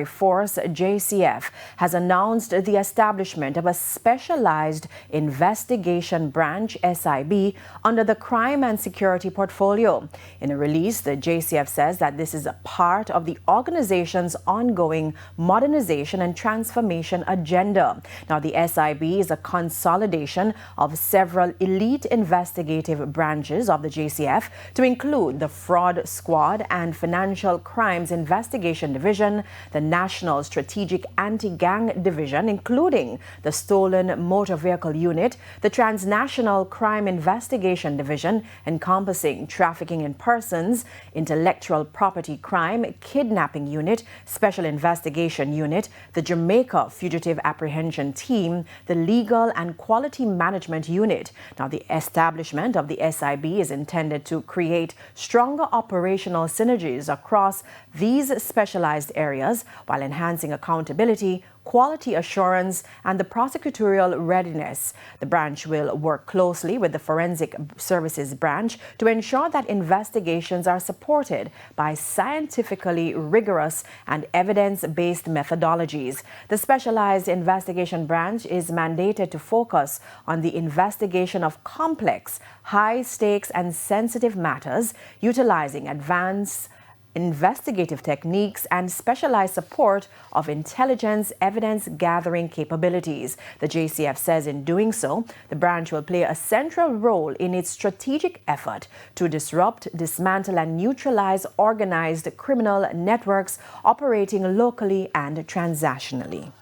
Force, JCF, has announced the establishment of a Specialized Investigation Branch, SIB, under the Crime and Security portfolio. In a release, the JCF says that this is a part of the organization's ongoing modernization and transformation agenda. Now, the SIB is a consolidation of several elite investigative branches of the JCF to include the Fraud Squad and Financial Crimes Investigation Division, the National Strategic Anti-Gang Division, including the Stolen Motor Vehicle Unit, the Transnational Crime Investigation Division, encompassing Trafficking in Persons, Intellectual Property Crime, Kidnapping Unit, Special Investigation Unit, the Jamaica Fugitive Apprehension Team, the Legal and Quality Management Unit. Now, the establishment of the SIB is intended to create stronger operational synergies across these specialized areas, while enhancing accountability, quality assurance, and the prosecutorial readiness. The branch will work closely with the Forensic Services Branch to ensure that investigations are supported by scientifically rigorous and evidence-based methodologies. The Specialized Investigation Branch is mandated to focus on the investigation of complex, high-stakes, and sensitive matters, utilizing advanced investigative techniques and specialized support of intelligence evidence gathering capabilities. The JCF says in doing so, the branch will play a central role in its strategic effort to disrupt, dismantle, and neutralize organized criminal networks operating locally and transnationally.